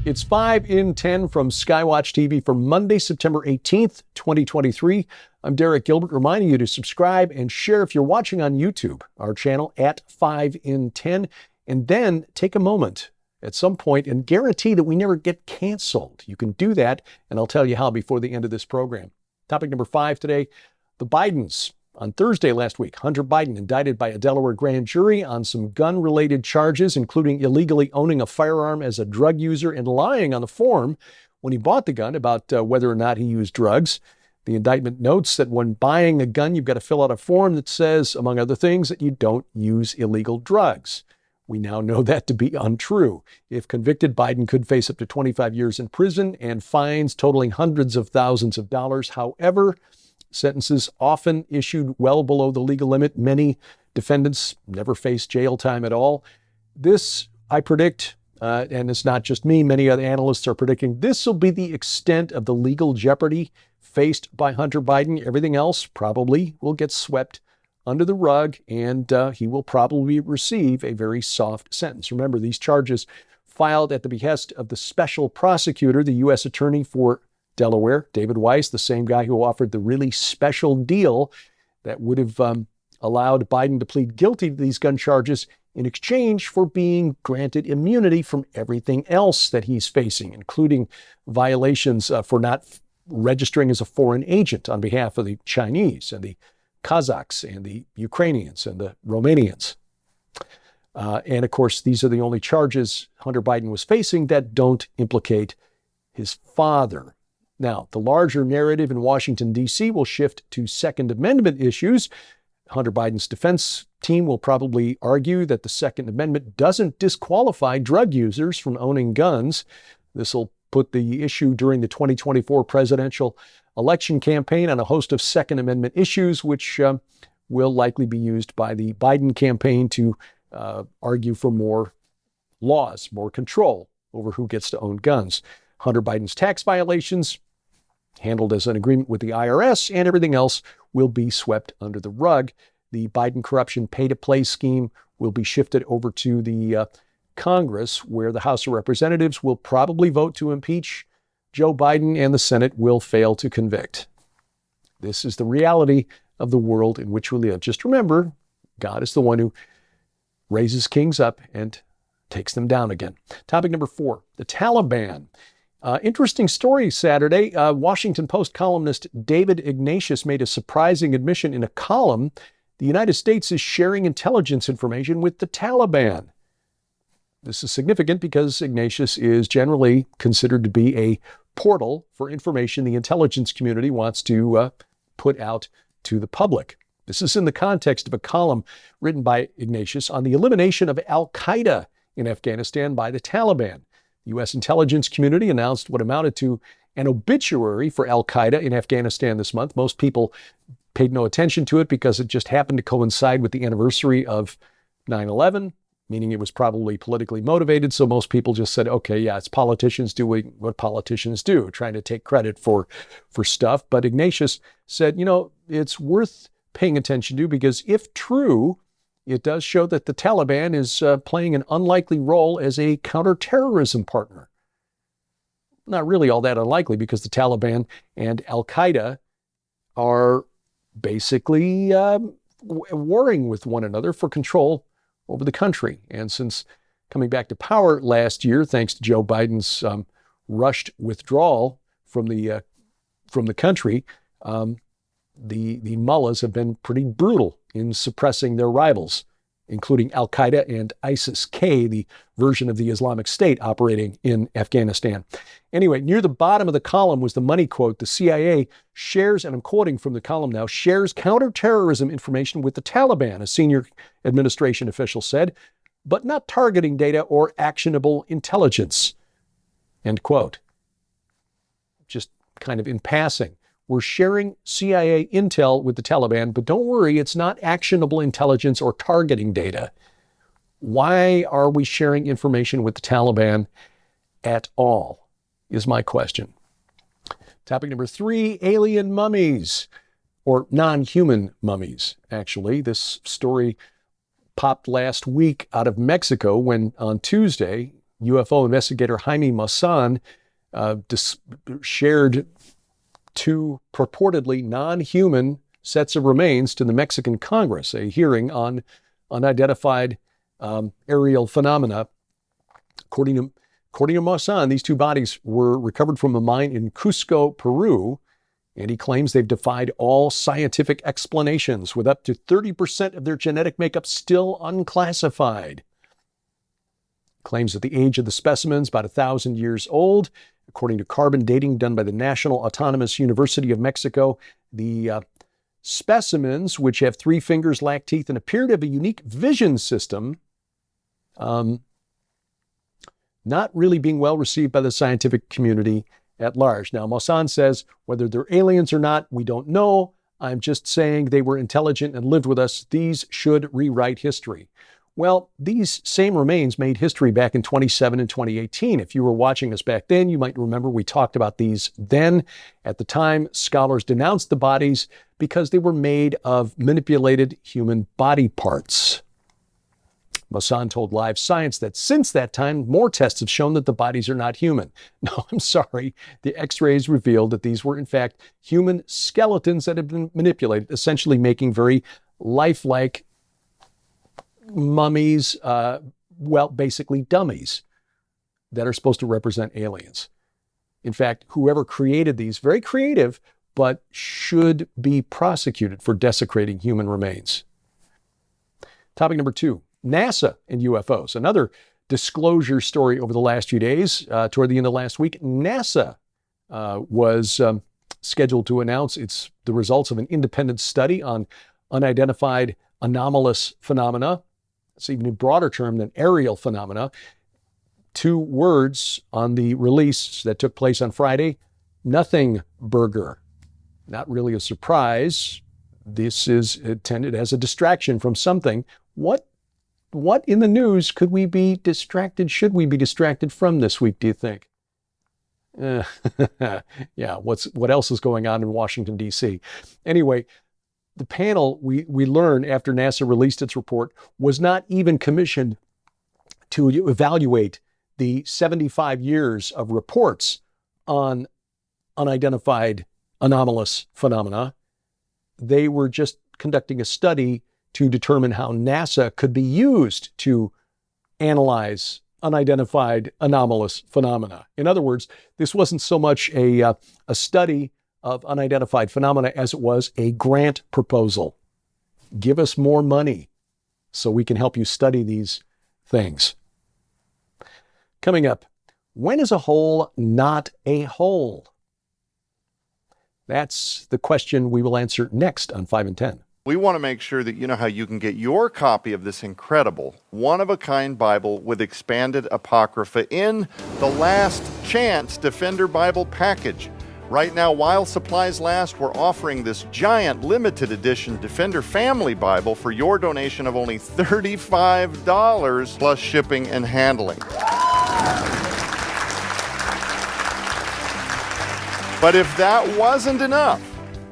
It's 5 in 10 from Skywatch TV for Monday, September 18th, 2023. I'm Derek Gilbert, reminding you to subscribe and share if you're watching on YouTube, our channel at 5 in 10, and then take a moment at some point and guarantee that we never get canceled. You can do that, and I'll tell you how before the end of this program. Topic number 5 today, the Bidens. On Thursday last week, Hunter Biden indicted by a Delaware grand jury on some gun-related charges, including illegally owning a firearm as a drug user and lying on the form when he bought the gun about whether or not he used drugs. The indictment notes that when buying a gun, you've got to fill out a form that says, among other things, that you don't use illegal drugs. We now know that to be untrue. If convicted, Biden could face up to 25 years in prison and fines totaling hundreds of thousands of dollars. However, sentences often issued well below the legal limit. Many defendants never face jail time at all. This, I predict, and it's not just me, many other analysts are predicting this will be the extent of the legal jeopardy faced by Hunter Biden. Everything else probably will get swept under the rug, and he will probably receive a very soft sentence. Remember, these charges filed at the behest of the special prosecutor, the U.S. Attorney for Delaware, David Weiss, the same guy who offered the really special deal that would have allowed Biden to plead guilty to these gun charges in exchange for being granted immunity from everything else that he's facing, including violations for not registering as a foreign agent on behalf of the Chinese and the Kazakhs and the Ukrainians and the Romanians. And of course, these are the only charges Hunter Biden was facing that don't implicate his father. Now, the larger narrative in Washington, D.C. will shift to Second Amendment issues. Hunter Biden's defense team will probably argue that the Second Amendment doesn't disqualify drug users from owning guns. This will put the issue during the 2024 presidential election campaign on a host of Second Amendment issues, which will likely be used by the Biden campaign to argue for more laws, more control over who gets to own guns. Hunter Biden's tax violations, handled as an agreement with the IRS, and everything else will be swept under the rug. The Biden corruption pay-to-play scheme will be shifted over to the Congress, where the House of Representatives will probably vote to impeach Joe Biden, and the Senate will fail to convict. This is the reality of the world in which we live. Just remember, God is the one who raises kings up and takes them down again. Topic number 4, the Taliban. Interesting story Saturday. Washington Post columnist David Ignatius made a surprising admission in a column. The United States is sharing intelligence information with the Taliban. This is significant because Ignatius is generally considered to be a portal for information the intelligence community wants to put out to the public. This is in the context of a column written by Ignatius on the elimination of al-Qaeda in Afghanistan by the Taliban. The U.S. intelligence community announced what amounted to an obituary for al-Qaeda in Afghanistan this month. Most people paid no attention to it because it just happened to coincide with the anniversary of 9/11, meaning it was probably politically motivated. So most people just said, okay, yeah, it's politicians doing what politicians do, trying to take credit for stuff. But Ignatius said, it's worth paying attention to because if true, it does show that the Taliban is playing an unlikely role as a counterterrorism partner. Not really all that unlikely because the Taliban and al-Qaeda are basically warring with one another for control over the country. And since coming back to power last year, thanks to Joe Biden's rushed withdrawal from the country, the mullahs have been pretty brutal in suppressing their rivals, including al-Qaeda and ISIS-K, the version of the Islamic State operating in Afghanistan. Anyway, near the bottom of the column was the money quote. The CIA shares, and I'm quoting from the column now, shares counterterrorism information with the Taliban, a senior administration official said, but not targeting data or actionable intelligence, end quote. Just kind of in passing. We're sharing CIA intel with the Taliban, but don't worry, it's not actionable intelligence or targeting data. Why are we sharing information with the Taliban at all, is my question. Topic number 3, alien mummies, or non-human mummies, actually. This story popped last week out of Mexico when on Tuesday, UFO investigator Jaime Maussan shared two purportedly non-human sets of remains to the Mexican Congress, a hearing on unidentified aerial phenomena. According to Maussan, these two bodies were recovered from a mine in Cusco, Peru, and he claims they've defied all scientific explanations, with up to 30% of their genetic makeup still unclassified. Claims that the age of the specimens, about 1,000 years old. According to carbon dating done by the National Autonomous University of Mexico, the specimens, which have 3 fingers, lack teeth, and appear to have a unique vision system, not really being well received by the scientific community at large. Now, Maussan says whether they're aliens or not, we don't know. I'm just saying they were intelligent and lived with us. These should rewrite history. Well, these same remains made history back in 2017 and 2018. If you were watching us back then, you might remember we talked about these then. At the time, scholars denounced the bodies because they were made of manipulated human body parts. Maussan told Live Science that since that time, more tests have shown that the bodies are not human. No, I'm sorry. The x-rays revealed that these were, in fact, human skeletons that had been manipulated, essentially making very lifelike mummies, basically dummies that are supposed to represent aliens. In fact, whoever created these, very creative, but should be prosecuted for desecrating human remains. Topic number 2, NASA and UFOs. Another disclosure story over the last few days. Toward the end of last week, NASA was scheduled to announce the results of an independent study on unidentified anomalous phenomena. It's even a broader term than aerial phenomena. 2 words on the release that took place on Friday: nothing burger. Not really a surprise. This is intended as a distraction from something. What in the news should we be distracted from this week, do you think? Yeah, what else is going on in Washington, D.C.? Anyway, the panel, we learned after NASA released its report, was not even commissioned to evaluate the 75 years of reports on unidentified anomalous phenomena. They were just conducting a study to determine how NASA could be used to analyze unidentified anomalous phenomena. In other words, this wasn't so much a study of unidentified phenomena as it was a grant proposal. Give us more money so we can help you study these things. Coming up, when is a hole not a hole? That's the question we will answer next on 5 and 10. We want to make sure that you know how you can get your copy of this incredible, one-of-a-kind Bible with expanded Apocrypha in the Last Chance Defender Bible package. Right now, while supplies last, we're offering this giant limited edition Defender Family Bible for your donation of only $35 plus shipping and handling. But if that wasn't enough,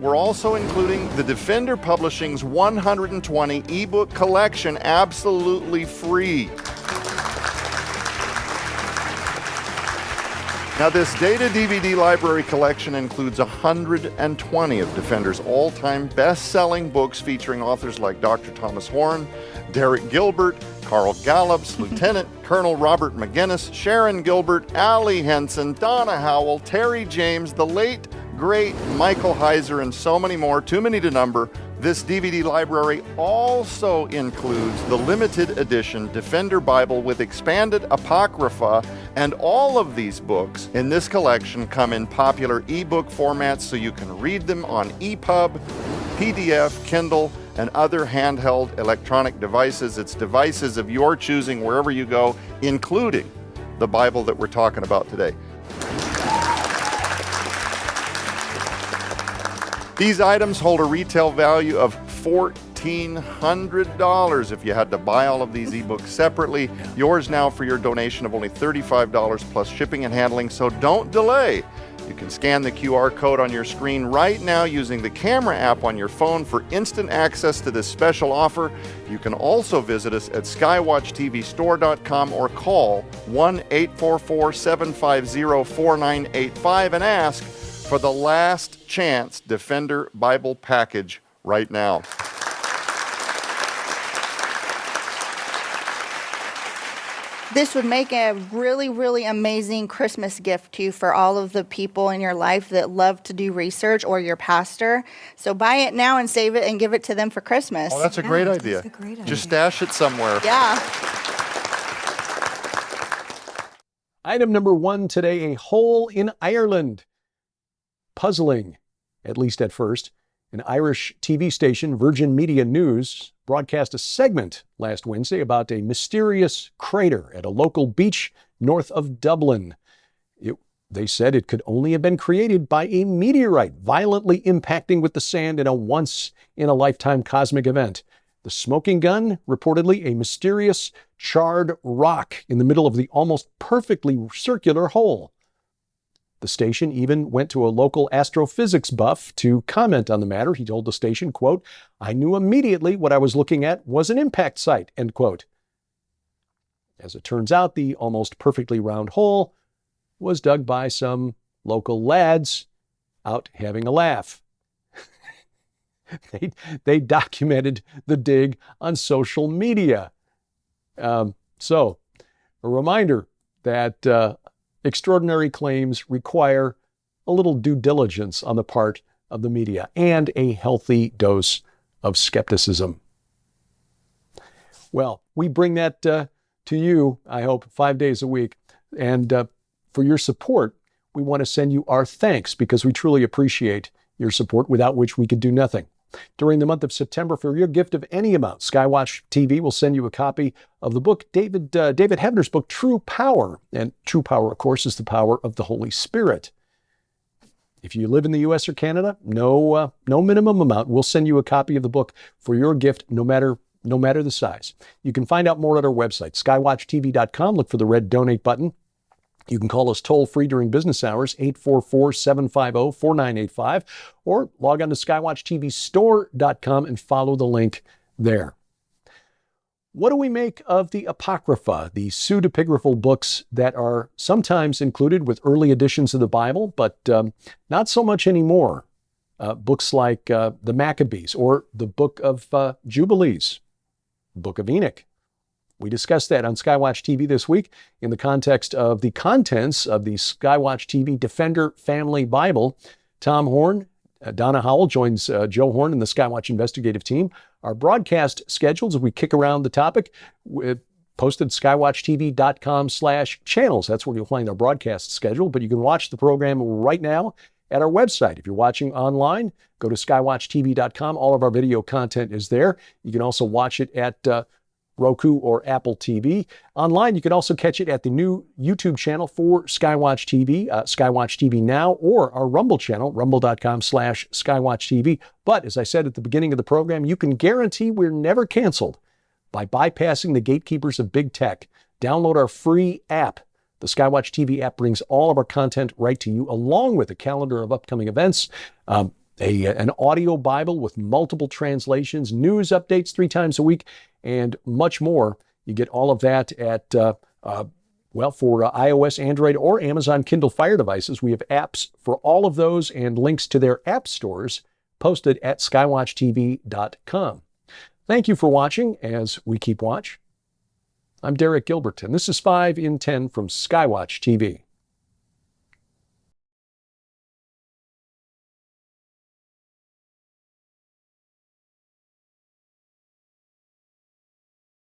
we're also including the Defender Publishing's 120 ebook collection absolutely free. Now, this data DVD library collection includes 120 of Defender's all-time best-selling books featuring authors like Dr. Thomas Horn, Derek Gilbert, Carl Gallups, Lieutenant Colonel Robert McGinnis, Sharon Gilbert, Allie Henson, Donna Howell, Terry James, the late, great Michael Heiser, and so many more, too many to number. This DVD library also includes the limited edition Defender Bible with expanded Apocrypha, and all of these books in this collection come in popular ebook formats so you can read them on EPUB, PDF, Kindle, and other handheld electronic devices. It's devices of your choosing wherever you go, including the Bible that we're talking about today. These items hold a retail value of $1,400 if you had to buy all of these ebooks separately. Yours now for your donation of only $35 plus shipping and handling, so don't delay. You can scan the QR code on your screen right now using the camera app on your phone for instant access to this special offer. You can also visit us at skywatchtvstore.com or call 1-844-750-4985 and ask for the Last Chance Defender Bible package right now. This would make a really, really amazing Christmas gift too for all of the people in your life that love to do research, or your pastor. So buy it now and save it and give it to them for Christmas. Oh, that's a great idea. That's a great idea. Just stash it somewhere. Yeah. Item number 1 today, a hole in Ireland. Puzzling, at least at first. An Irish TV station, Virgin Media News, broadcast a segment last Wednesday about a mysterious crater at a local beach north of Dublin. They said it could only have been created by a meteorite violently impacting with the sand in a once-in-a-lifetime cosmic event. The smoking gun, reportedly a mysterious charred rock in the middle of the almost perfectly circular hole. The station even went to a local astrophysics buff to comment on the matter. He told the station, quote, "I knew immediately what I was looking at was an impact site," end quote. As it turns out, the almost perfectly round hole was dug by some local lads out having a laugh. They documented the dig on social media. So, a reminder that extraordinary claims require a little due diligence on the part of the media and a healthy dose of skepticism. Well, we bring that to you, I hope, 5 days a week. And for your support, we want to send you our thanks because we truly appreciate your support, without which we could do nothing. During the month of September, for your gift of any amount, Skywatch TV will send you a copy of the book, David Hebner's book, True Power. And true power, of course, is the power of the Holy Spirit. If you live in the U.S. or Canada, no minimum amount. We'll send you a copy of the book for your gift, no matter the size. You can find out more at our website, skywatchtv.com. Look for the red donate button. You can call us toll-free during business hours, 844-750-4985, or log on to skywatchtvstore.com and follow the link there. What do we make of the Apocrypha, the pseudepigraphal books that are sometimes included with early editions of the Bible, but not so much anymore? Books like the Maccabees or the Book of Jubilees, Book of Enoch. We discussed that on Skywatch TV this week in the context of the contents of the Skywatch TV Defender Family Bible. Tom Horn, Donna Howell joins Joe Horn and the Skywatch investigative team. Our broadcast schedules, as we kick around the topic, posted skywatchtv.com/channels. That's where you'll find our broadcast schedule, but you can watch the program right now at our website. If you're watching online, go to skywatchtv.com. All of our video content is there. You can also watch it at Roku or Apple TV. Online, you can also catch it at the new YouTube channel for Skywatch TV, Skywatch TV Now, or our Rumble channel, rumble.com/SkywatchTV. But as I said at the beginning of the program, you can guarantee we're never canceled by bypassing the gatekeepers of big tech. Download our free app. The Skywatch TV app brings all of our content right to you, along with a calendar of upcoming events, an audio Bible with multiple translations, news updates 3 times a week, and much more. You get all of that at, for iOS, Android, or Amazon Kindle Fire devices. We have apps for all of those and links to their app stores posted at skywatchtv.com. Thank you for watching as we keep watch. I'm Derek Gilbert, and this is 5 in 10 from Skywatch TV.